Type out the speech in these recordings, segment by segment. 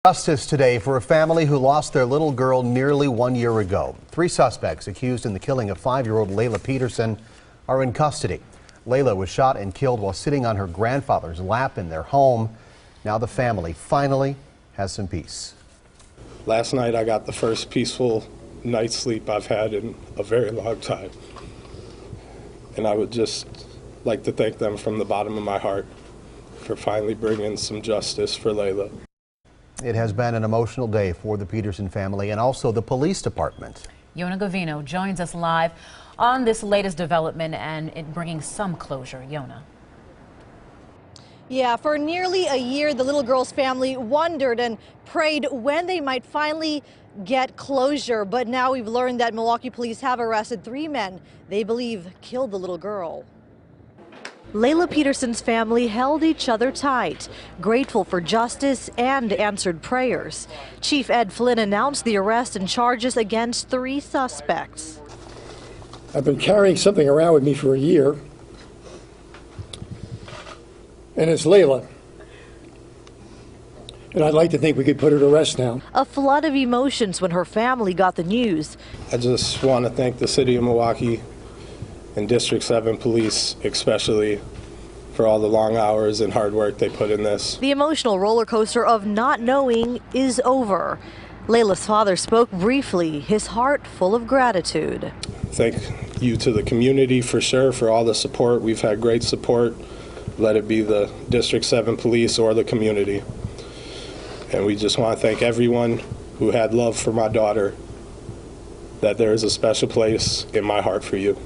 Justice today for a family who lost their little girl nearly 1 year ago. 3 suspects accused in the killing of 5-year-old Laylah Petersen are in custody. Laylah was shot and killed while sitting on her grandfather's lap in their home. Now the family finally has some peace. Last night I got the first peaceful night's sleep I've had in a very long time. And I would just like to thank them from the bottom of my heart for finally bringing some justice for Laylah. It has been an emotional day for the Petersen family and also the police department. Yona Gavino joins us live on this latest development and it bringing some closure. Yona. Yeah, for nearly a year, the little girl's family wondered and prayed when they might finally get closure. But now we've learned that Milwaukee police have arrested 3 men they believe killed the little girl. Laylah Petersen's family held each other tight, grateful for justice and answered prayers. Chief Ed Flynn announced the arrest and charges against 3 suspects. I've been carrying something around with me for a year, and it's Laylah. And I'd like to think we could put her to rest now. A flood of emotions when her family got the news. I just want to thank the city of Milwaukee and District 7 police especially for all the long hours and hard work they put in this. The emotional roller coaster of not knowing is over. Laylah's father spoke briefly, his heart full of gratitude. Thank you to the community for sure for all the support. We've had great support, let it be the District 7 police or the community. And we just want to thank everyone who had love for my daughter, that there is a special place in my heart for you.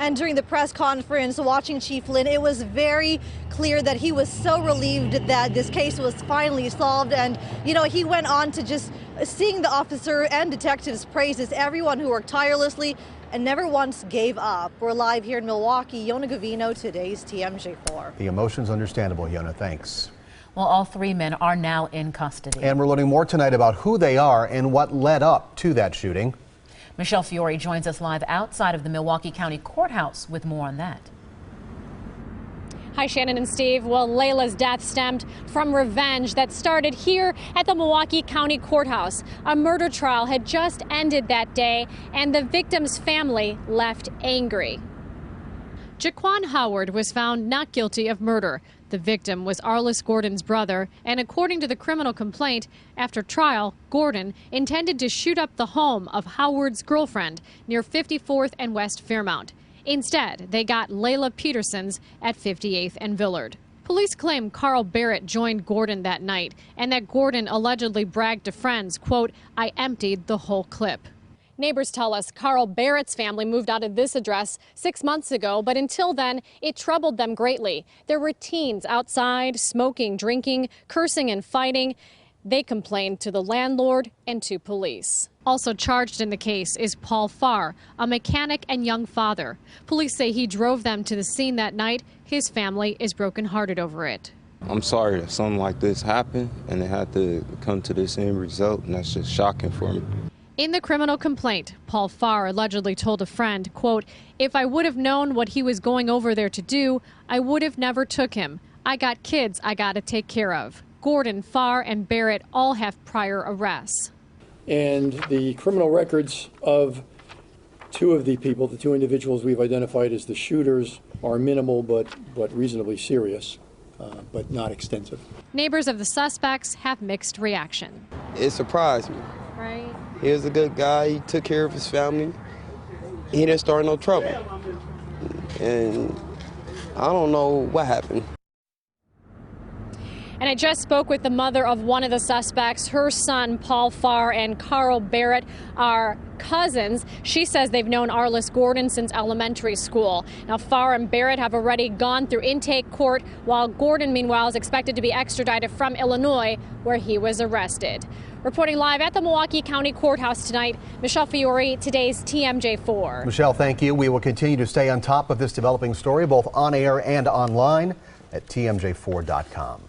And during the press conference, watching Chief Lynn, it was very clear that he was so relieved that this case was finally solved. And, you know, he went on to just sing the officer and detectives' praises, everyone who worked tirelessly and never once gave up. We're live here in Milwaukee. Yona Gavino, today's TMJ4. The emotion's understandable, Yona. Thanks. Well, all 3 men are now in custody. And we're learning more tonight about who they are and what led up to that shooting. Michelle Fiore joins us live outside of the Milwaukee County Courthouse with more on that. Hi, Shannon and Steve. Well, Laylah's death stemmed from revenge that started here at the Milwaukee County Courthouse. A murder trial had just ended that day, and the victim's family left angry. Jaquan Howard was found not guilty of murder. The victim was Arliss Gordon's brother, and according to the criminal complaint, after trial, Gordon intended to shoot up the home of Howard's girlfriend near 54th and West Fairmount. Instead, they got Laylah Petersen's at 58th and Villard. Police claim Carl Barrett joined Gordon that night and that Gordon allegedly bragged to friends, quote, "I emptied the whole clip." Neighbors tell us Carl Barrett's family moved out of this address 6 months ago, but until then, it troubled them greatly. There were teens outside, smoking, drinking, cursing and fighting. They complained to the landlord and to police. Also charged in the case is Paul Farr, a mechanic and young father. Police say he drove them to the scene that night. His family is brokenhearted over it. I'm sorry that something like this happened and it had to come to this end result, and that's just shocking for me. In the criminal complaint, Paul Farr allegedly told a friend, quote, "If I would have known what he was going over there to do, I would have never took him. I got kids I got to take care of." Gordon, Farr, and Barrett all have prior arrests. And the criminal records of 2 of the people, the 2 individuals we've identified as the shooters, are minimal but reasonably serious, but not extensive. Neighbors of the suspects have mixed reaction. It surprised me. Right. He was a good guy. He took care of his family. He didn't start no trouble. And I don't know what happened. And I just spoke with the mother of one of the suspects. Her son, Paul Farr, and Carl Barrett are cousins. She says they've known Arliss Gordon since elementary school. Now, Farr and Barrett have already gone through intake court, while Gordon, meanwhile, is expected to be extradited from Illinois, where he was arrested. Reporting live at the Milwaukee County Courthouse tonight, Michelle Fiore, today's TMJ4. Michelle, thank you. We will continue to stay on top of this developing story, both on air and online at TMJ4.com.